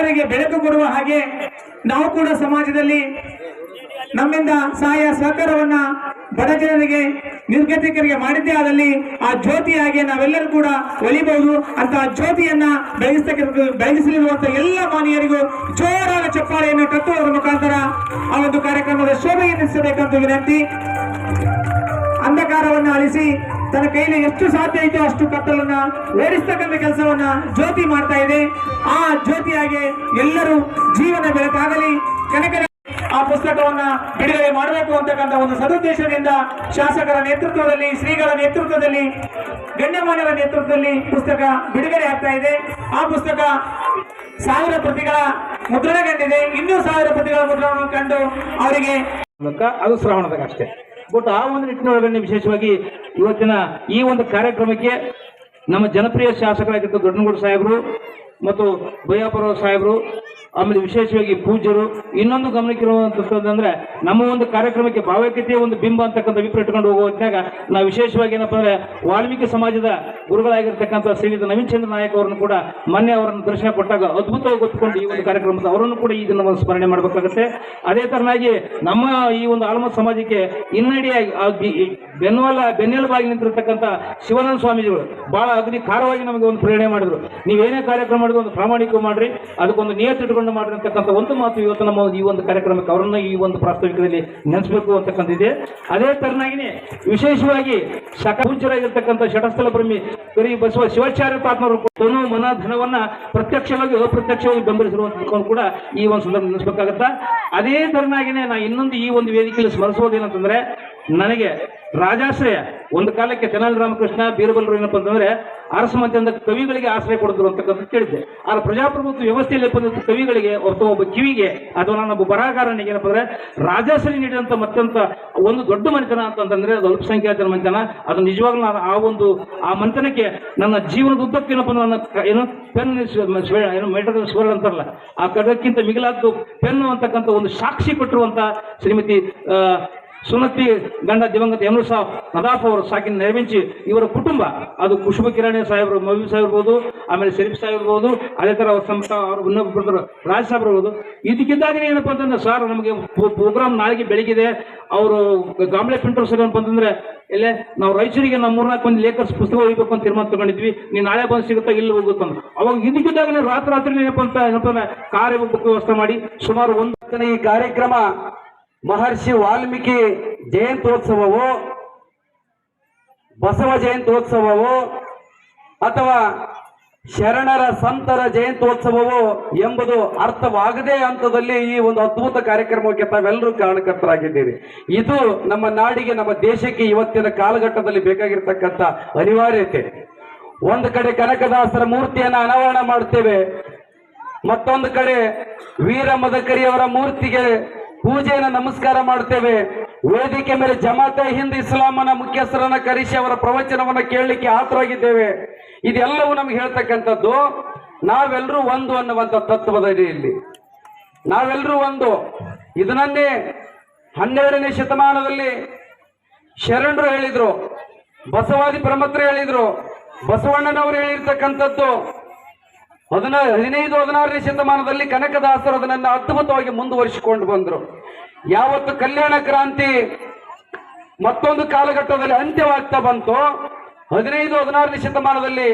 ಜನರಿಗೆ ಬೆಳಕು ಕೊಡುವ ಹಾಗೆ ನಾವು ಕೂಡ ಸಮಾಜದಲ್ಲಿ ನಮ್ಮಿಂದ ಸಹಾಯ ಸಹಕಾರವನ್ನ ಬಡ ಜನರಿಗೆ ನಿರ್ಗತಿಕರಿಗೆ ಮಾಡಿದ್ದೇ ಆದಲ್ಲಿ ಆ ಜ್ಯೋತಿಯಾಗಿ ನಾವೆಲ್ಲರೂ ಕೂಡ ಒಲಿಬಹುದು ಅಂತ ಜ್ಯೋತಿಯನ್ನ ಬೆಳಗಿಸಲಿರುವಂತಹ ಎಲ್ಲ ಮಾನೀಯರಿಗೂ ಜೋರಾದ ಚಪ್ಪಾಳೆಯನ್ನು ಕಟ್ಟುವುದರ ಮುಖಾಂತರ ಆ ಒಂದು ಕಾರ್ಯಕ್ರಮದ ಶೋಭೆಯನ್ನಿಸಬೇಕಂತ ವಿನಂತಿ. ಅಂಧಕಾರವನ್ನ ಅಳಿಸಿ ತನ್ನ ಕೈಲಿ ಎಷ್ಟು ಸಾಧ್ಯ ಇದೆಯೋ ಅಷ್ಟು ಕತ್ತಲನ್ನ ಓಡಿಸ್ತಕ್ಕಂಥ ಕೆಲಸವನ್ನ ಜ್ಯೋತಿ ಮಾಡ್ತಾ ಇದೆ. ಆ ಜ್ಯೋತಿಯಾಗಿ ಎಲ್ಲರೂ ಜೀವನ ಬೆಳಕಾಗಲಿ. ಕನಕನ ಆ ಪುಸ್ತಕವನ್ನ ಬಿಡುಗಡೆ ಮಾಡಬೇಕು ಅಂತಕ್ಕಂಥ ಒಂದು ಸದುದ್ದೇಶದಿಂದ ಶಾಸಕರ ನೇತೃತ್ವದಲ್ಲಿ, ಶ್ರೀಗಳ ನೇತೃತ್ವದಲ್ಲಿ, ಗಣ್ಯಮಾನ್ಯರ ನೇತೃತ್ವದಲ್ಲಿ ಪುಸ್ತಕ ಬಿಡುಗಡೆ ಆಗ್ತಾ ಇದೆ. ಆ ಪುಸ್ತಕ 1000 ಪ್ರತಿಗಳ ಮುದ್ರಣಗೊಂಡಿದೆ. ಇನ್ನೂ 1000 ಪ್ರತಿಗಳ ಮುದ್ರಣವನ್ನು ಕಂಡು ಅವರಿಗೆ ಅದು ಶ್ರಾವಣದಾಗ ಅಷ್ಟೇ. ಬಟ್ ಆ ಒಂದು ನಿಟ್ಟಿನೊಳಗಡೆ ವಿಶೇಷವಾಗಿ ಇವತ್ತಿನ ಈ ಒಂದು ಕಾರ್ಯಕ್ರಮಕ್ಕೆ ನಮ್ಮ ಜನಪ್ರಿಯ ಶಾಸಕರಾಗಿದ್ದ ದೊಡ್ಡನಗೌಡ ಸಾಹೇಬರು ಮತ್ತು ಬಯ್ಯಾಪುರ ಸಾಹೇಬರು, ಆಮೇಲೆ ವಿಶೇಷವಾಗಿ ಪೂಜ್ಯರು, ಇನ್ನೊಂದು ಗಮನಕ್ಕಿರುವಂತಂದ್ರೆ ನಮ್ಮ ಒಂದು ಕಾರ್ಯಕ್ರಮಕ್ಕೆ ಭಾವೈಕ್ಯತೆಯ ಒಂದು ಬಿಂಬ ಅಂತಕ್ಕಂಥ ಅಭಿಪ್ರಾಯ ಇಟ್ಕೊಂಡು ಹೋಗುವ ಹೊತ್ತಾಗ ನಾವು ವಿಶೇಷವಾಗಿ ಏನಪ್ಪ ಅಂದ್ರೆ ವಾಲ್ಮೀಕಿ ಸಮಾಜದ ಗುರುಗಳಾಗಿರ್ತಕ್ಕಂಥ ಶ್ರೀಯುತ ನವೀನ್ ಚಂದ್ರ ನಾಯಕ್ ಅವರನ್ನು ಕೂಡ ಮೊನ್ನೆ ಅವರನ್ನು ದರ್ಶನ ಕೊಟ್ಟಾಗ ಅದ್ಭುತವಾಗಿ ಗೊತ್ತುಕೊಂಡು ಈ ಒಂದು ಕಾರ್ಯಕ್ರಮದ ಅವರನ್ನು ಕೂಡ ಈಗ ನಾವು ಸ್ಮರಣೆ ಮಾಡಬೇಕಾಗುತ್ತೆ. ಅದೇ ತರನಾಗಿ ನಮ್ಮ ಈ ಒಂದು ಆಲ್ಮೋಸ್ಟ್ ಸಮಾಜಕ್ಕೆ ಹಿನ್ನಡೆಯಾಗಿ ಬೆನ್ನೆಲುಬಾಗಿ ನಿಂತಿರತಕ್ಕಂಥ ಶಿವಾನಂದ ಸ್ವಾಮೀಜಿಗಳು ಬಹಳ ಅಗ್ನಿ ಖಾರವಾಗಿ ನಮಗೆ ಒಂದು ಪ್ರೇರಣೆ ಮಾಡಿದ್ರು. ನೀವೇನೇ ಕಾರ್ಯಕ್ರಮ ಮಾಡಿದ್ರು ಒಂದು ಪ್ರಾಮಾಣಿಕ ಮಾಡ್ರಿ, ಅದಕ್ಕೊಂದು ನಿಯತ್ ಇಟ್ಕೊಂಡು ಮಾಡಿರ್ತಕ್ಕಂಥ ಒಂದು ಮಾತು ಇವತ್ತು ನಮ್ಮ ಈ ಒಂದು ಕಾರ್ಯಕ್ರಮಕ್ಕೆ ಅವರನ್ನ ಈ ಒಂದು ಪ್ರಾಸ್ತಾವಿಕದಲ್ಲಿ ನೆನೆಸಬೇಕು ಅಂತಕ್ಕಂಥದ್ದಿದೆ. ಅದೇ ತರನಾಗಿನೇ ವಿಶೇಷವಾಗಿ ಪೂಜ್ಯರಾಗಿರ್ತಕ್ಕಂಥ ಶಟಸ್ಥಲ ಬ್ರಹ್ಮಿ ಕರಿ ಬಸವ ಶಿವಾಚಾರ್ಯ ತಾತ್ಮರು ತನು ಮನ ಧನವನ್ನ ಪ್ರತ್ಯಕ್ಷವಾಗಿ ಅಪ್ರತ್ಯಕ್ಷವಾಗಿ ಬೆಂಬಲಿಸಿರುವಂತ ಕೂಡ ಈ ಒಂದು ಸಂದರ್ಭ ನೆನೆಸಬೇಕಾಗತ್ತ. ಅದೇ ತರನಾಗಿನೇ ನಾ ಇನ್ನೊಂದು ಈ ಒಂದು ವೇದಿಕೆಯಲ್ಲಿ ಸ್ಮರಿಸೋದೇನಂತಂದ್ರೆ, ನನಗೆ ರಾಜಾಶ್ರಯ ಒಂದು ಕಾಲಕ್ಕೆ ತೆನಾಲಿ ರಾಮಕೃಷ್ಣ ಬೀರಬಲ್ರು ಏನಪ್ಪ ಅಂತಂದ್ರೆ ಅರಸಮಂತ್ರಿಯಿಂದ ಕವಿಗಳಿಗೆ ಆಶ್ರಯ ಕೊಡಿದ್ರು ಅಂತಕ್ಕಂಥ ಕೇಳಿದ್ದೆ. ಆದ್ರೆ ಪ್ರಜಾಪ್ರಭುತ್ವ ವ್ಯವಸ್ಥೆಯಲ್ಲಿ ಬಂದಂತ ಕವಿಗಳಿಗೆ ಒಬ್ಬ ಕಿವಿಗೆ ಅಥವಾ ನಾನೊಬ್ಬ ಬರಹಗಾರನಿಗೆ ಏನಪ್ಪ ಅಂದ್ರೆ ರಾಜಾಶ್ರಯ ನೀಡಿದಂತ ಮತ್ತಂತ ಒಂದು ದೊಡ್ಡ ಮನೆತನ ಅಂತಂದ್ರೆ ಅದು ಅಲ್ಪಸಂಖ್ಯಾತರ ಮನೆತನ. ಅದು ನಿಜವಾಗ್ಲೂ ನಾನು ಆ ಮಂಥನಕ್ಕೆ ನನ್ನ ಜೀವನದ ಉದ್ದಕ್ಕೂ ಏನಪ್ಪ ನನ್ನ ಏನು ಪೆನ್ ಏನು ಮೇಟರ್ ಸ್ವರ್ಡ್ ಅಂತಾರಲ್ಲ, ಆ ಕಡಕ್ಕಿಂತ ಮಿಗಿಲಾದ್ದು ಪೆನ್ನು ಅಂತಕ್ಕಂಥ ಒಂದು ಸಾಕ್ಷಿ ಕೊಟ್ಟಿರುವಂತ ಶ್ರೀಮತಿ ಸುನತಿ ಗಂಡ ದಿವಂಗತ ಎಮ್ರು ಸಾಬ್ ನದಾಫ್ ಅವರು ಸಾಕಿನ ನೆರವೇರಿಸಿ ಇವರ ಕುಟುಂಬ, ಅದು ಖುಷ್ಬು ಕಿರಾಣಿ ಸಾಹೇಬರು, ಮವಿ ಸಾಹೇಬ್ ಇರ್ಬೋದು, ಆಮೇಲೆ ಶರೀಫ್ ಸಾಹೇಬ್ ಇರ್ಬೋದು, ಅದೇ ತರ ಅವ್ರ ಸಂಸ್ಥೆ ಅವರು ಇನ್ನೊಬ್ಬರು ರಾಜ್ ಸಾಹೇಬ್ ಇರ್ಬೋದು. ಇದಕ್ಕಿದ್ದಾಗನೇ ಏನಪ್ಪ ಅಂತಂದ್ರೆ, ಸರ್ ನಮಗೆ ಪ್ರೋಗ್ರಾಮ್ ನಾಳೆಗೆ ಬೆಳಗಿದೆ, ಅವರು ಗಾಂಬ್ಳೆ ಪ್ರಿಂಟರ್ಸ್ ಏನಪ್ಪ ಅಂತಂದ್ರೆ ಇಲ್ಲೇ ನಾವು ರಾಯಚೂರಿಗೆ ನಾವು 3-4 ಮಂದಿ ಲೇಖರ್ಸ್ ಪುಸ್ತಕ ಹೋಗ್ಬೇಕು ಅಂತ ತೀರ್ಮಾನ ತಗೊಂಡಿದ್ವಿ, ನೀನು ನಾಳೆ ಬಂದು ಸಿಗುತ್ತಾ ಇಲ್ಲಿ ಹೋಗುತ್ತಂದ್ರೆ ಅವಾಗ ಇದಕ್ಕಿದ್ದಾಗನೇ ರಾತ್ರಿ ಏನಪ್ಪ ಅಂತ ಕಾರ್ಯ ಬುಕ್ ವ್ಯವಸ್ಥೆ ಮಾಡಿ ಸುಮಾರು ಈ ಕಾರ್ಯಕ್ರಮ ಮಹರ್ಷಿ ವಾಲ್ಮೀಕಿ ಜಯಂತ್ಯೋತ್ಸವವೋ ಬಸವ ಜಯಂತ್ಯೋತ್ಸವವೋ ಅಥವಾ ಶರಣರ ಸಂತರ ಜಯಂತ್ಯೋತ್ಸವವೋ ಎಂಬುದು ಅರ್ಥವಾಗದೇ ಹಂತದಲ್ಲಿ ಈ ಒಂದು ಅದ್ಭುತ ಕಾರ್ಯಕ್ರಮಕ್ಕೆ ತಾವೆಲ್ಲರೂ ಕಾರಣಕರ್ತರಾಗಿದ್ದೀರಿ. ಇದು ನಮ್ಮ ನಾಡಿಗೆ, ನಮ್ಮ ದೇಶಕ್ಕೆ ಇವತ್ತಿನ ಕಾಲಘಟ್ಟದಲ್ಲಿ ಬೇಕಾಗಿರ್ತಕ್ಕಂಥ ಅನಿವಾರ್ಯತೆ. ಒಂದು ಕಡೆ ಕನಕದಾಸರ ಮೂರ್ತಿಯನ್ನು ಅನಾವರಣ ಮಾಡ್ತೇವೆ, ಮತ್ತೊಂದು ಕಡೆ ವೀರ ಮದಕರಿಯವರ ಮೂರ್ತಿಗೆ ಪೂಜೆಯನ್ನು ನಮಸ್ಕಾರ ಮಾಡ್ತೇವೆ. ವೇದಿಕೆ ಮೇಲೆ ಜಮಾತೆ ಹಿಂದ್ ಇಸ್ಲಾಮನ ಮುಖ್ಯಸ್ಥರನ್ನ ಕರೆಸಿ ಅವರ ಪ್ರವಚನವನ್ನ ಕೇಳಲಿಕ್ಕೆ ಆತುರಾಗಿದ್ದೇವೆ. ಇದೆಲ್ಲವೂ ನಮ್ಗೆ ಹೇಳ್ತಕ್ಕಂಥದ್ದು ನಾವೆಲ್ಲರೂ ಒಂದು ಅನ್ನುವಂಥ ತತ್ವದ ಅಡಿಯಲ್ಲಿ ನಾವೆಲ್ಲರೂ ಒಂದು. ಇದನ್ನೇ 12ನೇ ಶತಮಾನದಲ್ಲಿ ಶರಣರು ಹೇಳಿದ್ರು, ಬಸವಾದಿ ಪ್ರಮತರು ಹೇಳಿದ್ರು, ಬಸವಣ್ಣನವರು ಹೇಳಿರ್ತಕ್ಕಂಥದ್ದು 15-16ನೇ ಶತಮಾನದಲ್ಲಿ ಕನಕದಾಸರು ಅದನ್ನ ಅದ್ಭುತವಾಗಿ ಮುಂದುವರಿಸಿಕೊಂಡು ಬಂದರು. ಯಾವತ್ತು ಕಲ್ಯಾಣ ಕ್ರಾಂತಿ ಮತ್ತೊಂದು ಕಾಲಘಟ್ಟದಲ್ಲಿ ಅಂತ್ಯವಾಗ್ತಾ ಬಂತು, 15-16ನೇ ಶತಮಾನದಲ್ಲಿ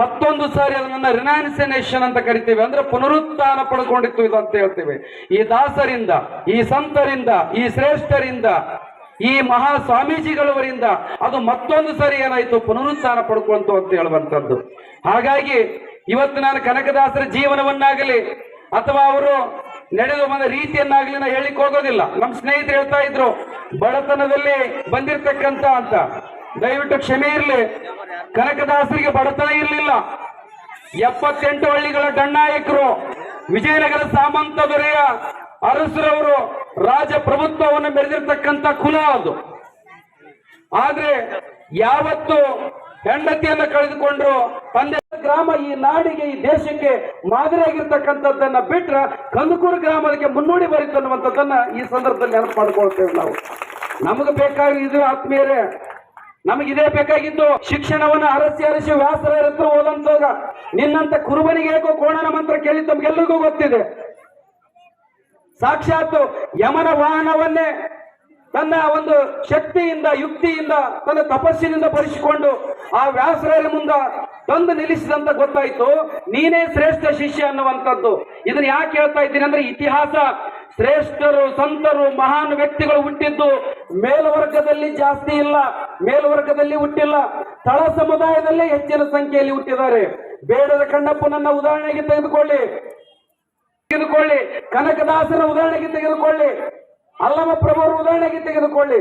ಮತ್ತೊಂದು ಸಾರಿ ಅದನ್ನ ರಿನೈನ್ಸೇಷನ್ ಅಂತ ಕರಿತೇವೆ, ಅಂದ್ರೆ ಪುನರುತ್ಥಾನ ಪಡ್ಕೊಂಡಿತ್ತು ಇದು ಅಂತ ಹೇಳ್ತೇವೆ. ಈ ದಾಸರಿಂದ, ಈ ಸಂತರಿಂದ, ಈ ಶ್ರೇಷ್ಠರಿಂದ, ಈ ಮಹಾ ಸ್ವಾಮೀಜಿಗಳವರಿಂದ ಅದು ಮತ್ತೊಂದು ಸಾರಿ ಏನಾಯ್ತು, ಪುನರುತ್ಥಾನ ಪಡ್ಕೊಂತು ಅಂತ ಹೇಳುವಂಥದ್ದು. ಹಾಗಾಗಿ ಇವತ್ತು ನಾನು ಕನಕದಾಸರ ಜೀವನವನ್ನಾಗಲಿ ಅಥವಾ ಅವರು ನಡೆದು ಬಂದ ರೀತಿಯನ್ನಾಗಲಿ ನಾ ಹೇಳಿಕ್ ಹೋಗೋದಿಲ್ಲ. ನಮ್ಮ ಸ್ನೇಹಿತರು ಹೇಳ್ತಾ ಇದ್ರು ಬಡತನದಲ್ಲಿ ಬಂದಿರತಕ್ಕಂತ ಅಂತ. ದಯವಿಟ್ಟು ಕ್ಷಮೆ ಇರಲಿ, ಕನಕದಾಸರಿಗೆ ಬಡತನ ಇರಲಿಲ್ಲ. 78 ಹಳ್ಳಿಗಳ ದಂಡಾಯಕರು, ವಿಜಯನಗರ ಸಾಮಂತ ದೊರೆಯ ಅರಸರವರು ರಾಜಪ್ರಭುತ್ವವನ್ನು ಮೆರೆದಿರ್ತಕ್ಕಂಥ ಕುಲ ಅದು. ಆದ್ರೆ ಯಾವತ್ತು ಹೆಂಡತಿಯನ್ನ ಕಳೆದುಕೊಂಡ್ರು, ತಂದೆ ಗ್ರಾಮ ಈ ನಾಡಿಗೆ, ಈ ದೇಶಕ್ಕೆ ಮಾದರಿಯಾಗಿರ್ತಕ್ಕಂಥದ್ದನ್ನ ಬಿಟ್ರೆ ಕಂದಕೂರು ಗ್ರಾಮಕ್ಕೆ ಮುನ್ನುಡಿ ಬರೀತು ಅನ್ನುವಂಥದ್ದನ್ನ ಈ ಸಂದರ್ಭದಲ್ಲಿ ನೆನಪು ಮಾಡ್ಕೊಳ್ತೇವೆ ನಾವು. ನಮಗೆ ಬೇಕಾಗಿ ಇದು ಆತ್ಮೀಯರೇ, ನಮಗಿದೇ ಬೇಕಾಗಿದ್ದು. ಶಿಕ್ಷಣವನ್ನ ಅರಸಿ ಅರಸಿ ವ್ಯಾಸರ ಹತ್ರ ಓದಂತಾಗ ನಿನ್ನಂತ ಕುರುಬನಿಗೆ ಏಕೋ ಕೋಣನ ಮಂತ್ರ ಕೇಳಿ ತಮ್ಗೆಲ್ಲರಿಗೂ ಗೊತ್ತಿದೆ. ಸಾಕ್ಷಾತ್ ಯಮನ ವಾಹನವನ್ನೇ ತನ್ನ ಒಂದು ಶಕ್ತಿಯಿಂದ ಯುಕ್ತಿಯಿಂದ ತನ್ನ ತಪಸ್ಸಿನಿಂದ ಬರೆಸಿಕೊಂಡು ಆ ವ್ಯಾಸರ ಮುಂದ ತಂದು ನಿಲ್ಲಿಸಿದಂತ ಗೊತ್ತಾಯ್ತು ನೀನೇ ಶ್ರೇಷ್ಠ ಶಿಷ್ಯ ಅನ್ನುವಂಥದ್ದು. ಇದನ್ನ ಯಾಕೆ ಹೇಳ್ತಾ ಇದ್ದೀನಿ ಅಂದ್ರೆ ಇತಿಹಾಸ ಶ್ರೇಷ್ಠರು ಸಂತರು ಮಹಾನ್ ವ್ಯಕ್ತಿಗಳು ಹುಟ್ಟಿದ್ದು ಮೇಲ್ವರ್ಗದಲ್ಲಿ ಜಾಸ್ತಿ ಇಲ್ಲ, ಮೇಲ್ವರ್ಗದಲ್ಲಿ ಹುಟ್ಟಿಲ್ಲ, ತಳ ಸಮುದಾಯದಲ್ಲೇ ಹೆಚ್ಚಿನ ಸಂಖ್ಯೆಯಲ್ಲಿ ಹುಟ್ಟಿದ್ದಾರೆ. ಬೇಡರ ಕಣ್ಣಪ್ಪನನ್ನ ಉದಾಹರಣೆಗೆ ತೆಗೆದುಕೊಳ್ಳಿ, ಕನಕದಾಸರ ಉದಾಹರಣೆಗೆ ತೆಗೆದುಕೊಳ್ಳಿ, ಅಲ್ಲಮ ಪ್ರಭುವರ ಉದಾಹರಣೆಗೆ ತೆಗೆದುಕೊಳ್ಳಿ.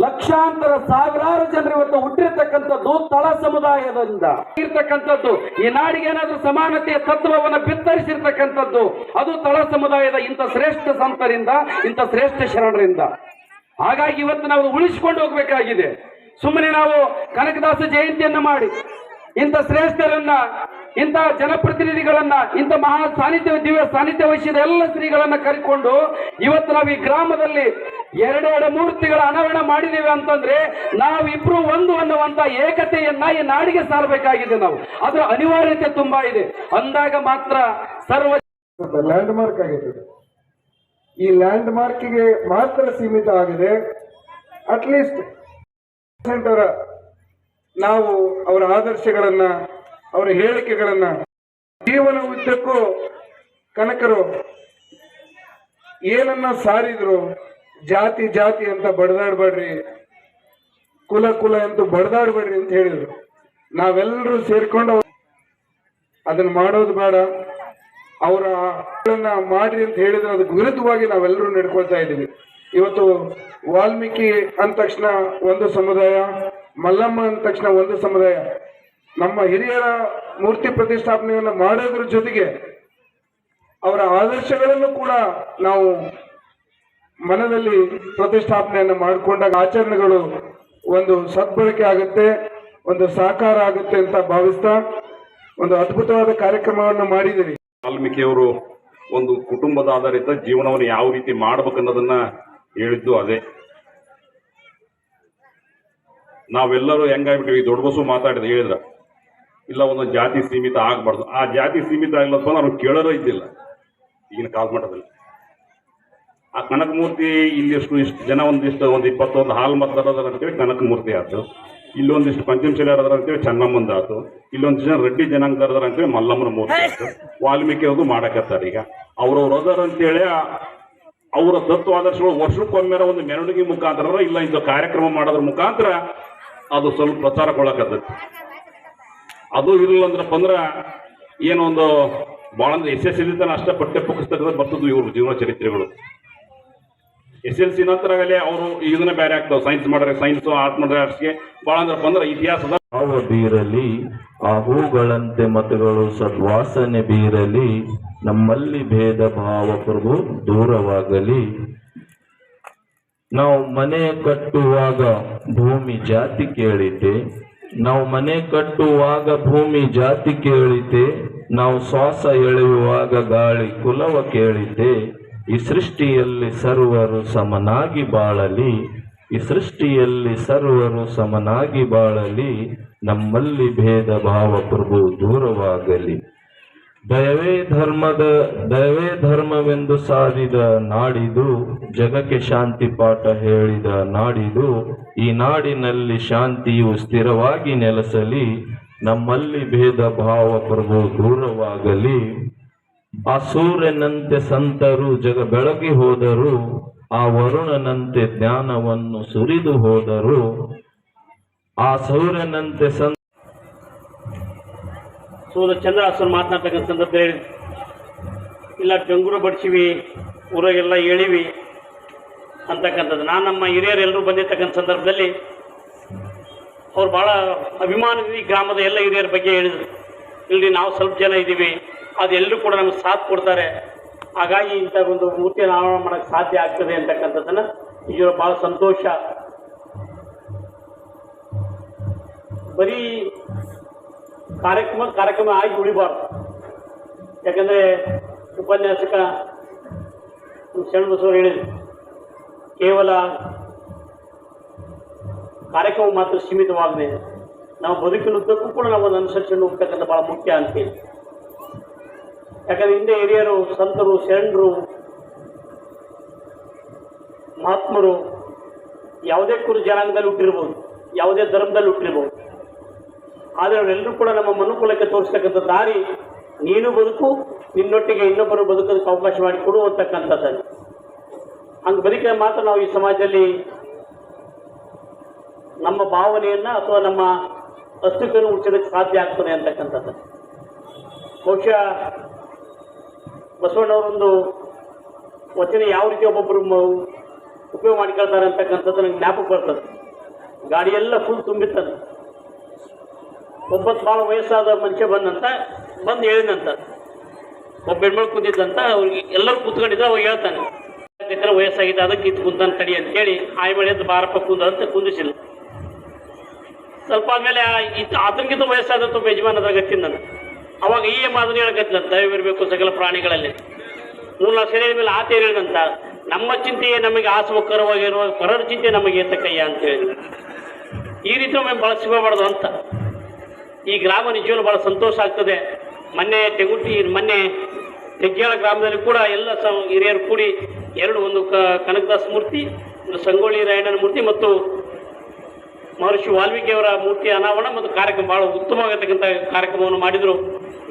ಲಕ್ಷಾಂತರ ಸಾವಿರಾರು ಜನರು ಇವತ್ತು ಹುಟ್ಟಿರ್ತಕ್ಕಂಥದ್ದು ತಳ ಸಮುದಾಯದಿಂದ ಇರ್ತಕ್ಕಂಥದ್ದು. ಈ ನಾಡಿಗೆ ಏನಾದ್ರೂ ಸಮಾನತೆಯ ತತ್ವವನ್ನು ಬಿತ್ತರಿಸಿರ್ತಕ್ಕಂಥದ್ದು ಅದು ತಳ ಸಮುದಾಯದ ಇಂಥ ಶ್ರೇಷ್ಠ ಸಂತರಿಂದ, ಇಂಥ ಶ್ರೇಷ್ಠ ಶರಣರಿಂದ. ಹಾಗಾಗಿ ಇವತ್ತು ನಾವು ಉಳಿಸಿಕೊಂಡು ಹೋಗ್ಬೇಕಾಗಿದೆ. ಸುಮ್ಮನೆ ನಾವು ಕನಕದಾಸ ಜಯಂತಿಯನ್ನ ಮಾಡಿ ಇಂಥ ಶ್ರೇಷ್ಠರನ್ನ, ಇಂಥ ಜನಪ್ರತಿನಿಧಿಗಳನ್ನ, ಇಂಥ ಮಹಾ ಸಾನ್ನಿಧ್ಯ ದಿವ್ಯ ಸಾನ್ನಿಧ್ಯ ವಹಿಸಿದ ಎಲ್ಲ ಶ್ರೀಗಳನ್ನ ಕರಿಕೊಂಡು ಇವತ್ತು ನಾವು ಈ ಗ್ರಾಮದಲ್ಲಿ ಎರಡೆರಡು ಮೂರ್ತಿಗಳ ಅನಾವರಣ ಮಾಡಿದ್ದೇವೆ ಅಂತಂದ್ರೆ ನಾವಿಬ್ರು ಒಂದು ಅನ್ನುವಂತ ಏಕತೆಯನ್ನ ಈ ನಾಡಿಗೆ ಸಾರಬೇಕಾಗಿದೆ. ನಾವು ಅದರ ಅನಿವಾರ್ಯತೆ ತುಂಬಾ ಇದೆ. ಅಂದಾಗ ಮಾತ್ರ ಸರ್ವ ಲ್ಯಾಂಡ್ ಮಾರ್ಕ್ ಆಗಿರ್ತದೆ. ಈ ಲ್ಯಾಂಡ್ ಮಾರ್ಕ್ಗೆ ಮಾತ್ರ ಸೀಮಿತ ಆಗಿದೆ. ಅಟ್ಲೀಸ್ಟ್ ನಾವು ಅವರ ಆದರ್ಶಗಳನ್ನ, ಅವರ ಹೇಳಿಕೆಗಳನ್ನ ಜೀವನ ಉದ್ದಕ್ಕೂ ಕನಕರು ಏನನ್ನ ಸಾರಿದ್ರು, ಜಾತಿ ಜಾತಿ ಅಂತ ಬಡದಾಡ್ಬೇಡ್ರಿ, ಕುಲ ಕುಲ ಅಂತ ಬಡದಾಡ್ಬೇಡ್ರಿ ಅಂತ ಹೇಳಿದ್ರು. ನಾವೆಲ್ಲರೂ ಸೇರ್ಕೊಂಡು ಅದನ್ನ ಮಾಡೋದು ಬೇಡ, ಅವರ ಮಾಡ್ರಿ ಅಂತ ಹೇಳಿದ್ರೆ ಅದಕ್ಕೆ ವಿರುದ್ಧವಾಗಿ ನಾವೆಲ್ಲರೂ ನಡ್ಕೊಳ್ತಾ ಇದ್ದೀವಿ. ಇವತ್ತು ವಾಲ್ಮೀಕಿ ಅಂದ ತಕ್ಷಣ ಒಂದು ಸಮುದಾಯ, ಮಲ್ಲಮ್ಮ ಅಂದ ತಕ್ಷಣ ಒಂದು ಸಮುದಾಯ. ನಮ್ಮ ಹಿರಿಯರ ಮೂರ್ತಿ ಪ್ರತಿಷ್ಠಾಪನೆಯನ್ನು ಮಾಡೋದ್ರ ಜೊತೆಗೆ ಅವರ ಆದರ್ಶಗಳನ್ನು ಕೂಡ ನಾವು ಮನದಲ್ಲಿ ಪ್ರತಿಷ್ಠಾಪನೆಯನ್ನು ಮಾಡಿಕೊಂಡಾಗ ಆಚರಣೆಗಳು ಒಂದು ಸದ್ಬಳಕೆ ಆಗುತ್ತೆ, ಒಂದು ಸಾಕಾರ ಆಗುತ್ತೆ ಅಂತ ಭಾವಿಸ್ತಾ ಒಂದು ಅದ್ಭುತವಾದ ಕಾರ್ಯಕ್ರಮವನ್ನು ಮಾಡಿದಿರಿ. ವಾಲ್ಮೀಕಿಯವರು ಒಂದು ಕುಟುಂಬದ ಆಧಾರಿತ ಜೀವನವನ್ನು ಯಾವ ರೀತಿ ಮಾಡ್ಬೇಕನ್ನೋದನ್ನ ಹೇಳಿದ್ದು ಅದೇ. ನಾವೆಲ್ಲರೂ ಹೆಂಗಾಗ್ಬಿಟ್ಟಿವಿ, ದೊಡ್ಡ ಬಸ್ಸು ಮಾತಾಡಿದ ಹೇಳಿದ್ರ ಇಲ್ಲ ಒಂದೊಂದು ಜಾತಿ ಸೀಮಿತ ಆಗ್ಬಾರ್ದು. ಆ ಜಾತಿ ಸೀಮಿತ ಆಗ್ಲಪ್ಪ ಅವ್ರು ಕೇಳೋರೂ ಇದ್ದಿಲ್ಲ ಈಗಿನ ಕಾಲಮಟ್ಟದಲ್ಲಿ. ಆ ಕನಕ ಮೂರ್ತಿ ಇಲ್ಲಿ ಇಷ್ಟು ಜನ ಒಂದು 21 ಹಾಲು ಮತದಾರರ ಅಂತೇಳಿ ಕನಕ ಮೂರ್ತಿ ಆಯ್ತು. ಇಲ್ಲೊಂದಿಷ್ಟು ಪಂಚಮಶಿಲಾರದಾರ ಅಂತೇಳಿ ಚೆನ್ನಮ್ಮಂದ ಆಯ್ತು. ಇಲ್ಲೊಂದಿಷ್ಟು ಜನ ರೆಡ್ಡಿ ಜನಾಂಗದಾರದಾರ ಅಂತೇಳಿ ಮಲ್ಲಮ್ಮನ ಮೂರ್ತಿ ಆಯ್ತು. ವಾಲ್ಮೀಕಿ ಅವ್ರದ್ದು ಮಾಡಕತ್ತಾರೆ. ಈಗ ಅವ್ರವ್ರು ಅದಾರ ಅಂತೇಳಿ ಅವರ ತತ್ವ ಆದರ್ಶಗಳು ವರ್ಷಕ್ಕೊಮ್ಮೆ ಒಂದು ಮೆರವಣಿಗೆ ಮುಖಾಂತರ ಇಲ್ಲ ಇಂಥ ಕಾರ್ಯಕ್ರಮ ಮಾಡೋದ್ರ ಮುಖಾಂತರ ಅದು ಸ್ವಲ್ಪ ಪ್ರಚಾರಗೊಳ್ಳಕತ್ತೈತಿ. ಅದು ಇರಲಿಲ್ಲ ಅಂದ್ರಪ್ಪ ಅಂದ್ರ ಏನೋ ಒಂದು ಭಾಳ ಅಂದ್ರೆ SSLC ತನ ಅಷ್ಟ ಪಠ್ಯ ಪುಸ್ತಕದಲ್ಲಿ ಬರ್ತದ್ದು ಇವ್ರ ಜೀವನ ಚರಿತ್ರೆಗಳು. SSLC ನಂತರಗಲೇ ಅವರು ಇದನ್ನ ಬೇರೆ ಆಗ್ತಾವ. ಸೈನ್ಸ್ ಮಾಡ್ರೆ ಸೈನ್ಸ್, ಆರ್ಟ್ ಮಾಡಿದ್ರೆ ಆರ್ಟ್ಸ್ಗೆ ಭಾಳ ಅಂದ್ರಪ್ಪ ಅಂದ್ರೆ ಇತಿಹಾಸದ ಭಾವ ಬೀರಲಿ, ಆ ಹೂಗಳಂತೆ ಮತಗಳು ಸದ್ವಾಸನೆ ಬೀರಲಿ, ನಮ್ಮಲ್ಲಿ ಭೇದ ಭಾವ ಪ್ರಭು ದೂರವಾಗಲಿ. ನಾವು ಮನೆ ಕಟ್ಟುವಾಗ ಭೂಮಿ ಜಾತಿ ಕೇಳಿತೆ, ನಾವು ಮನೆ ಕಟ್ಟುವಾಗ ಭೂಮಿ ಜಾತಿ ಕೇಳಿತೆ, ನಾವು ಶ್ವಾಸ ಎಳೆಯುವಾಗ ಗಾಳಿ ಕುಲವ ಕೇಳಿತೆ. ಈ ಸೃಷ್ಟಿಯಲ್ಲಿ ಸರ್ವರು ಸಮನಾಗಿ ಬಾಳಲಿ, ಈ ಸೃಷ್ಟಿಯಲ್ಲಿ ಸರ್ವರು ಸಮನಾಗಿ ಬಾಳಲಿ, ನಮ್ಮಲ್ಲಿ ಭೇದ ಭಾವ ಪ್ರಭು ದೂರವಾಗಲಿ. ದಯವೇ ಧರ್ಮವೆಂದು ಸಾರಿದ ನಾಡಿದು, ಜಗಕ್ಕೆ ಶಾಂತಿ ಪಾಠ ಹೇಳಿದ ನಾಡಿದು. ಈ ನಾಡಿನಲ್ಲಿ ಶಾಂತಿಯು ಸ್ಥಿರವಾಗಿ ನೆಲೆಸಲಿ, ನಮ್ಮಲ್ಲಿ ಭೇದ ಭಾವ ಪ್ರಭು ದೂರವಾಗಲಿ. ಆ ಸೂರ್ಯನಂತೆ ಸಂತರು ಜಗ ಬೆಳಗಿ ಹೋದರು, ಆ ವರುಣನಂತೆ ಜ್ಞಾನವನ್ನು ಸುರಿದು ಹೋದರು. ಆ ಸೂರ್ಯನಂತೆ ಸೂರ್ಯ ಚಂದ್ರಾಸನ ಮಾತನಾಡ್ತಕ್ಕಂಥ ಸಂದರ್ಭದಲ್ಲಿ ಇಲ್ಲ ಡಂಗುರ ಬಡಿಸಿವಿ, ಊರಾಗೆಲ್ಲ ಹೇಳಿವಿ ಅಂತಕ್ಕಂಥದ್ದು. ನಾನು ನಮ್ಮ ಹಿರಿಯರೆಲ್ಲರೂ ಬಂದಿರ್ತಕ್ಕಂಥ ಸಂದರ್ಭದಲ್ಲಿ ಅವ್ರು ಭಾಳ ಅಭಿಮಾನದಿಂದ ಗ್ರಾಮದ ಎಲ್ಲ ಹಿರಿಯರ ಬಗ್ಗೆ ಹೇಳಿದರು. ಇಲ್ಲಿ ನಾವು ಸ್ವಲ್ಪ ಜನ ಇದ್ದೀವಿ, ಅದೆಲ್ಲರೂ ಕೂಡ ನಮ್ಗೆ ಸಾಥ್ ಕೊಡ್ತಾರೆ, ಹಾಗಾಗಿ ಇಂಥ ಒಂದು ಮೂರ್ತಿಯನ್ನು ಅನಾವರಣ ಮಾಡೋಕ್ಕೆ ಸಾಧ್ಯ ಆಗ್ತದೆ ಅಂತಕ್ಕಂಥದ್ದನ್ನು ಈಗ ಭಾಳ ಸಂತೋಷ. ಬರೀ ಕಾರ್ಯಕ್ರಮ ಆಗಿ ಉಳಿಬಾರ್ದು. ಯಾಕಂದರೆ ಉಪನ್ಯಾಸಕ ಶರಣಬಸವರು ಹೇಳಿದರು, ಕೇವಲ ಕಾರ್ಯಕ್ರಮ ಮಾತ್ರ ಸೀಮಿತವಾಗದೆ ನಾವು ಬದುಕಿನುದ್ದಕ್ಕೂ ಕೂಡ ನಾವು ಅದನ್ನು ಅನುಸರಿಸಿಕೊಂಡು ಹೋಗ್ತಕ್ಕಂಥ ಭಾಳ ಮುಖ್ಯ ಅಂತೇಳಿ. ಯಾಕಂದರೆ ಹಿಂದೆ ಹಿರಿಯರು, ಸಂತರು, ಶರಣರು, ಮಹಾತ್ಮರು ಯಾವುದೇ ಕುರು ಜನಾಂಗದಲ್ಲಿ ಹುಟ್ಟಿರ್ಬೋದು, ಯಾವುದೇ ಧರ್ಮದಲ್ಲಿ ಹುಟ್ಟಿರ್ಬೋದು, ಆದರೆ ಅವರೆಲ್ಲರೂ ಕೂಡ ನಮ್ಮ ಮನುಕುಲಕ್ಕೆ ತೋರಿಸ್ತಕ್ಕಂಥ ದಾರಿ ನೀನು ಬದುಕು, ನಿನ್ನೊಟ್ಟಿಗೆ ಇನ್ನೊಬ್ಬರು ಬದುಕೋದಕ್ಕೆ ಅವಕಾಶ ಮಾಡಿ ಕೊಡುವಂತಕ್ಕಂಥದ್ದು. ಹಂಗೆ ಬದುಕಿದ ಮಾತ್ರ ನಾವು ಈ ಸಮಾಜದಲ್ಲಿ ನಮ್ಮ ಭಾವನೆಯನ್ನು ಅಥವಾ ನಮ್ಮ ಅಸ್ತಿತ್ವವನ್ನು ಉಳಿಸೋದಕ್ಕೆ ಸಾಧ್ಯ ಆಗ್ತದೆ ಅಂತಕ್ಕಂಥದ್ದು. ಬಹುಶಃ ಬಸವಣ್ಣವರೊಂದು ವಚನ ಯಾವ ರೀತಿ ಒಬ್ಬೊಬ್ಬರು ಉಪಯೋಗ ಮಾಡಿಕೊಳ್ತಾರೆ ಅಂತಕ್ಕಂಥದ್ದು ನನಗೆ ಜ್ಞಾಪಕ ಬರ್ತದೆ. ಗಾಡಿಯೆಲ್ಲ ಫುಲ್ ತುಂಬಿರ್ತದೆ. ಒಬ್ಬತ್ತು ಭಾಳ ವಯಸ್ಸಾದ ಮನುಷ್ಯ ಬಂದು ಹೇಳಿದಂತ, ಒಬ್ಬ ಹೆಣ್ಮಳು ಕೂತಿದ್ದಂತ, ಅವ್ರಿಗೆ ಎಲ್ಲರೂ ಕೂತ್ಕೊಂಡಿದ್ದ, ಅವಾಗ ಹೇಳ್ತಾನೆ ವಯಸ್ಸಾಗಿದೆ ಅದಕ್ಕೆ ಇದು ಕುಂತಾನೆ ತಡಿ ಅಂತೇಳಿ ಆಯ್ ಮಳೆ ಅಂತ ಬಾರಪ್ಪ ಅಂತ ಕುಂದಿಸಿಲ್ಲ. ಸ್ವಲ್ಪ ಆದಮೇಲೆ ಅದಕ್ಕಿಂತ ವಯಸ್ಸಾದಂಥ ಒಬ್ಬ ಯಜಮಾನದ ಗತ್ತಿಂದ ಅವಾಗ ಈ ಮಾದರಿ ಹೇಳಕತ್ತಂತ, ದಯವಿರಬೇಕು ಸಕಲ ಪ್ರಾಣಿಗಳಲ್ಲಿ. ಮೂಲ ಸೆರೆಯ ಮೇಲೆ ಆತ ಹೇಳಿದಂತ, ನಮ್ಮ ಚಿಂತೆಯೇ ನಮಗೆ ಆಸಮಕರವಾಗಿರುವ ಪರರ ಚಿಂತೆ ನಮಗೆ ಏತಕ್ಕಯ್ಯ ಅಂತ ಹೇಳಿ. ಈ ರೀತಿ ಒಮ್ಮೆ ಭಾಳ ಸಿಗಬಾರ್ದು ಅಂತ. ಈ ಗ್ರಾಮ ನಿಜವೂ ಭಾಳ ಸಂತೋಷ ಆಗ್ತದೆ. ಮೊನ್ನೆ ತೆಗ್ಗೇಳ ಗ್ರಾಮದಲ್ಲಿ ಕೂಡ ಎಲ್ಲ ಹಿರಿಯರು ಕೂಡಿ ಒಂದು ಕನಕದಾಸ ಮೂರ್ತಿ, ಒಂದು ಸಂಗೊಳ್ಳಿ ರಾಯಣ್ಣನ ಮೂರ್ತಿ ಮತ್ತು ಮಹರ್ಷಿ ವಾಲ್ಮೀಕಿಯವರ ಮೂರ್ತಿ ಅನಾವರಣ ಮತ್ತು ಕಾರ್ಯಕ್ರಮ ಭಾಳ ಉತ್ತಮವಾಗಿರ್ತಕ್ಕಂಥ ಕಾರ್ಯಕ್ರಮವನ್ನು ಮಾಡಿದರು.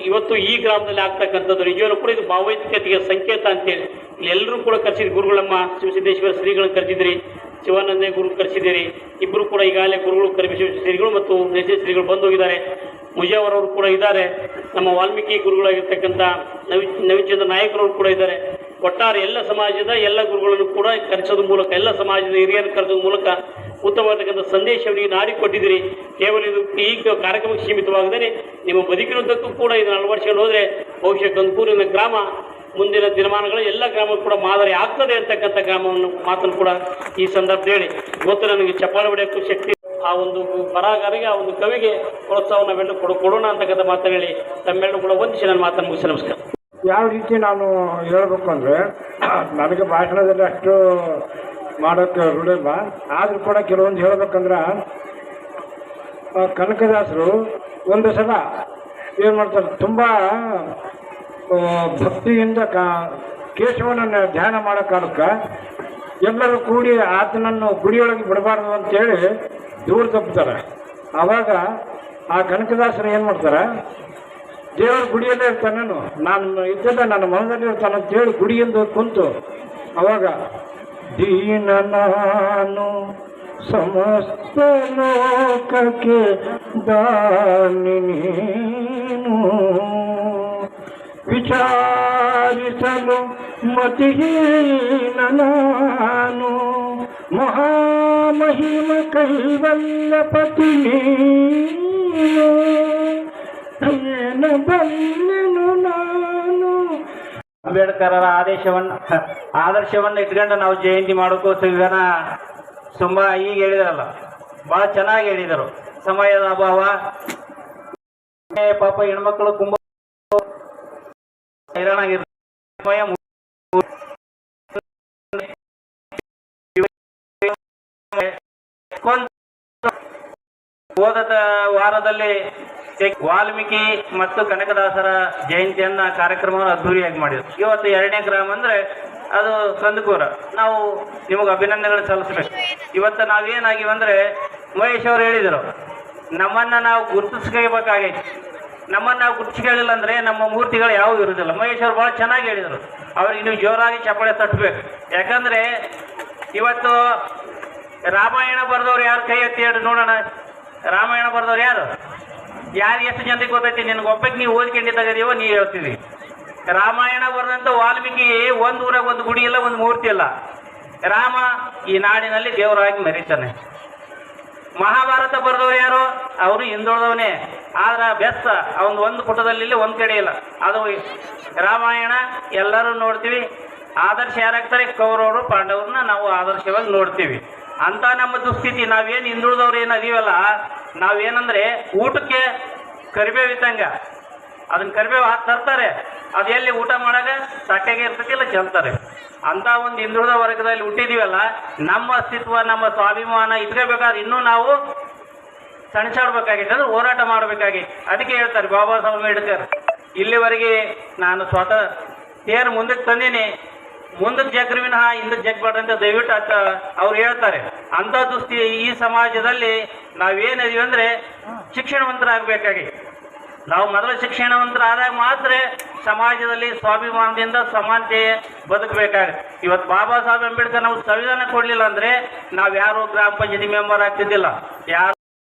ಇವತ್ತು ಈ ಗ್ರಾಮದಲ್ಲಿ ಆಗ್ತಕ್ಕಂಥದ್ದು ನಿಜವೂ ಕೂಡ ಇದು ಭಾವೈಕ್ಯತೆಗೆ ಸಂಕೇತ ಅಂತೇಳಿ ಎಲ್ಲರೂ ಕೂಡ ಕರೆಸಿದ್ರಿ. ಗುರುಗಳಮ್ಮ ಶಿವಸಿದ್ದೇಶ್ವರ ಶ್ರೀಗಳನ್ನು ಕರೆಸಿದ್ರಿ, ಶಿವಾನಂದ ಗುರು ಕರೆಸಿದ್ದೀರಿ. ಇಬ್ಬರು ಕೂಡ ಈಗಾಗಲೇ ಗುರುಗಳು ಕರಿಬಸವೇಶ್ವರ ಶ್ರೀಗಳು ಮತ್ತು ನೈಜ ಶ್ರೀಗಳು ಬಂದು ಹೋಗಿದ್ದಾರೆ. ಮುಜಾವರವರು ಕೂಡ ಇದ್ದಾರೆ. ನಮ್ಮ ವಾಲ್ಮೀಕಿ ಗುರುಗಳಾಗಿರ್ತಕ್ಕಂಥ ನವೀಚಂದ್ರ ನಾಯಕರವರು ಕೂಡ ಇದ್ದಾರೆ. ಒಟ್ಟಾರೆ ಎಲ್ಲ ಸಮಾಜದ ಎಲ್ಲ ಗುರುಗಳನ್ನು ಕೂಡ ಕರೆಸೋದ್ರ ಮೂಲಕ, ಎಲ್ಲ ಸಮಾಜದ ಹಿರಿಯರನ್ನು ಕರೆಸೋದ್ರ ಮೂಲಕ ಉತ್ತಮವಾದಕ್ಕಂಥ ಸಂದೇಶವನ್ನು ಈಗ ನಾಡಿ ಕೊಟ್ಟಿದ್ದೀರಿ. ಕೇವಲ ಇದು ಈ ಕಾರ್ಯಕ್ರಮಕ್ಕೆ ಸೀಮಿತವಾಗದೇ ನಿಮ್ಮ ಬದುಕಿನುದ್ದಕ್ಕೂ ಕೂಡ ಇದನ್ನು ಅಳವಡಿಸಿಕೊಂಡು ಹೋದರೆ ಬಹುಶಃ ಕಂದಕೂರಿನ ಗ್ರಾಮ ಮುಂದಿನ ದಿನಮಾನಗಳು ಎಲ್ಲ ಗ್ರಾಮಕ್ಕೂ ಕೂಡ ಮಾದರಿ ಆಗ್ತದೆ ಅಂತಕ್ಕಂಥ ಗ್ರಾಮವನ್ನು ಮಾತನ್ನು ಕೂಡ ಈ ಸಂದರ್ಭದಲ್ಲಿ ಹೇಳಿ, ಇವತ್ತು ನನಗೆ ಚಪ್ಪಾಳೆ ಹೊಡೆಯೋಕ್ಕೂ ಶಕ್ತಿ ಆ ಒಂದು ಬರಹಗಾರಿಗೆ, ಆ ಒಂದು ಕವಿಗೆ ಪ್ರೋತ್ಸಾಹ ನಾವೆಲ್ಲರೂ ಕೊಡೋಣ ಅಂತಕ್ಕಂಥ ಮಾತನ್ನು ಹೇಳಿ ತಮ್ಮೆಲ್ಲರೂ ಕೂಡ ವಂದಿಸಿ ನನ್ನ ಮಾತನ್ನು ಮುಗಿಸಿ ನಮಸ್ಕಾರ. ಯಾವ ರೀತಿ ನಾನು ಹೇಳಬೇಕು ಅಂದರೆ, ನನಗೆ ಭಾಷಣದಲ್ಲಿ ಅಷ್ಟು ಮಾಡೋಕ್ಕೆ ರೂಢಿಲ್ಲ. ಆದರೂ ಕೂಡ ಕೆಲವೊಂದು ಹೇಳಬೇಕಂದ್ರೆ, ಕನಕದಾಸರು ಒಂದು ಸಲ ಏನು ಮಾಡ್ತಾರೆ, ತುಂಬ ಭಕ್ತಿಯಿಂದ ಕೇಶವನನ್ನು ಧ್ಯಾನ ಮಾಡೋ ಕಾಲಕ್ಕೆ ಎಲ್ಲರೂ ಕೂಡಿ ಆತನನ್ನು ಗುಡಿಯೊಳಗೆ ಬಿಡಬಾರ್ದು ಅಂತೇಳಿ ದೂರ ತಪ್ಪುತ್ತಾರೆ. ಆವಾಗ ಆ ಕನಕದಾಸರು ಏನು ಮಾಡ್ತಾರೆ, ದೇವರ ಗುಡಿಯಲ್ಲೇ ಇರ್ತಾನೆ, ನಾನು ಇದ್ದಲ್ಲ ನನ್ನ ಮನದಲ್ಲಿ ಇರ್ತಾನೆ ಅಂತೇಳಿ ಗುಡಿಯಿಂದ ಕುಂತು ಅವಾಗ ದೀನ ನಾನು ಸಮಸ್ತ ಲೋಕಕ್ಕೆ ದಾನಿ ನೀನು ವಿಚಾರಿಸಲು ಮತಿಹೀನ ನಾನು ಮಹಾಮಹಿಮ ಕೈವಲ್ಯಪತಿ ನೀನು ಏನು ಬಲ್ಲೆನು ನಾನು. ಅಂಬೇಡ್ಕರರ ಆದರ್ಶವನ್ನು ಇಟ್ಕೊಂಡು ನಾವು ಜಯಂತಿ ಮಾಡೋಕ್ಕೋಸ್ಕರ ಇದನ್ನ ತುಂಬ ಈಗ ಹೇಳಿದಾರಲ್ಲ, ಭಾಳ ಚೆನ್ನಾಗಿ ಹೇಳಿದರು. ಸಮಯದ ಅಭಾವ, ಪಾಪ ಹೆಣ್ಮಕ್ಳು ತುಂಬ ಹೈರಾಣಾಗಿರ್ತಾರೆ. ಹೋದ ವಾರದಲ್ಲಿ ವಾಲ್ಮೀಕಿ ಮತ್ತು ಕನಕದಾಸರ ಜಯಂತಿಯನ್ನ ಕಾರ್ಯಕ್ರಮವನ್ನು ಅದ್ದೂರಿಯಾಗಿ ಮಾಡಿದ್ರು. ಇವತ್ತು 2ನೇ ಗ್ರಾಮ ಅಂದರೆ ಅದು ಕಂದಕೂರ. ನಾವು ನಿಮಗೆ ಅಭಿನಂದನೆಗಳು ಸಲ್ಲಿಸಬೇಕು. ಇವತ್ತು ನಾವೇನಾಗಿವಂದರೆ, ಮಹೇಶ್ ಅವರು ಹೇಳಿದರು, ನಮ್ಮನ್ನು ನಾವು ಗುರುತಿಸ್ಕೋಬೇಕಾಗೈತಿ. ನಮ್ಮನ್ನು ನಾವು ಗುರುತಿಸ್ಕೊಳ್ಳಿಲ್ಲ ಅಂದರೆ ನಮ್ಮ ಮೂರ್ತಿಗಳು ಯಾವುವು ಇರೋದಿಲ್ಲ. ಮಹೇಶ್ ಅವರು ಭಾಳ ಚೆನ್ನಾಗಿ ಹೇಳಿದರು. ಅವ್ರಿಗೆ ನೀವು ಜೋರಾಗಿ ಚಪ್ಪಾಳೆ ತಟ್ಟಬೇಕು. ಯಾಕಂದರೆ ಇವತ್ತು ರಾಮಾಯಣ ಬರೆದವ್ರು ಯಾರು ಕೈ ಎತ್ತಿ ಹೇಳಿ ನೋಡೋಣ. ರಾಮಾಯಣ ಬರೆದವ್ರು ಯಾರು ಎಷ್ಟು ಜನರಿಗೆ ಗೊತ್ತೈತಿ? ನಿನಗೊಬ್ಬಕ್ಕೆ ನೀವು ಓದ್ಕೊಂಡಿದ್ದಾಗದೀವೋ ನೀವು ಹೇಳ್ತೀವಿ. ರಾಮಾಯಣ ಬರೆದಂಥ ವಾಲ್ಮೀಕಿ ಒಂದು ಊರಾಗ ಒಂದು ಗುಡಿ ಇಲ್ಲ, ಒಂದು ಮೂರ್ತಿ ಇಲ್ಲ. ರಾಮ ಈ ನಾಡಿನಲ್ಲಿ ದೇವರಾಗಿ ಮೆರೀತಾನೆ. ಮಹಾಭಾರತ ಬರೆದವ್ರು ಯಾರು? ಅವರು ಹಿಂದುಳಿದವನೇ, ಆದ್ರೆ ಬೆಸ್ತ ಅವನು ಒಂದು ಪುಟದಲ್ಲಿ ಒಂದು ಕಡೆ ಇಲ್ಲ. ಅದು ರಾಮಾಯಣ ಎಲ್ಲರೂ ನೋಡ್ತೀವಿ. ಆದರ್ಶ ಯಾರಾಗ್ತಾರೆ? ಕೌರವರು ಪಾಂಡವ್ರನ್ನ ನಾವು ಆದರ್ಶವಾಗಿ ನೋಡ್ತೀವಿ. ಅಂತ ನಮ್ಮ ದುಸ್ಥಿತಿ. ನಾವೇನು ಹಿಂದುಳಿದವ್ರು ಏನು ಅದೀವಲ್ಲ, ನಾವೇನಂದರೆ ಊಟಕ್ಕೆ ಕರಿಬೇವು ಇದ್ದಂಗೆ ಅದನ್ನು ಕರಿಬೇವು ಹಾಕಿ ತರ್ತಾರೆ. ಅದು ಎಲ್ಲಿ ಊಟ ಮಾಡಾಗ ತಟ್ಟೆಗೆ ಇರ್ತೈತಿಲ್ಲ ಚೆಲ್ತಾರೆ. ಅಂತ ಒಂದು ಹಿಂದುಳಿದ ವರ್ಗದಲ್ಲಿ ಹುಟ್ಟಿದೀವಲ್ಲ, ನಮ್ಮ ಅಸ್ತಿತ್ವ ನಮ್ಮ ಸ್ವಾಭಿಮಾನ ಇಟ್ಕೋಬೇಕಾದ್ರೆ ಇನ್ನೂ ನಾವು ಸಣಸಾಡ್ಬೇಕಾಗಿತ್ತು, ಅಂದ್ರೆ ಹೋರಾಟ ಮಾಡಬೇಕಾಗಿತ್ತು. ಅದಕ್ಕೆ ಹೇಳ್ತಾರೆ ಬಾಬಾ ಸಾಹೇಬ್ ಅಂಬೇಡ್ಕರ್, ಇಲ್ಲಿವರೆಗೆ ನಾನು ಸ್ವತಃ ತೇರು ಮುಂದಕ್ಕೆ ತಂದೀನಿ, ಮುಂದಕ್ಕೆ ಜಗ್ರಿ ವಿನಃ ಹಿಂದಕ್ಕೆ ಜಗ್ಬೇಡ್ರಿ ಅಂತ ದಯವಿಟ್ಟು ಅವ್ರು ಹೇಳ್ತಾರೆ. ಅಂಥದ್ದು ಈ ಸಮಾಜದಲ್ಲಿ ನಾವೇನಿದೀವಿ ಅಂದರೆ ಶಿಕ್ಷಣವಂತರಾಗಬೇಕಾಗಿ, ನಾವು ಮೊದಲು ಶಿಕ್ಷಣವಂತರಾದಾಗ ಮಾತ್ರ ಸಮಾಜದಲ್ಲಿ ಸ್ವಾಭಿಮಾನದಿಂದ ಸಮಾನತೆ ಬದುಕಬೇಕಾಗುತ್ತೆ. ಇವತ್ತು ಬಾಬಾ ಸಾಹೇಬ್ ಅಂಬೇಡ್ಕರ್ ನಾವು ಸಂವಿಧಾನ ಕೊಡಲಿಲ್ಲ ಅಂದರೆ ನಾವು ಯಾರು ಗ್ರಾಮ ಪಂಚಾಯತಿ ಮೆಂಬರ್ ಆಗ್ತಿದ್ದಿಲ್ಲ, ಯಾರು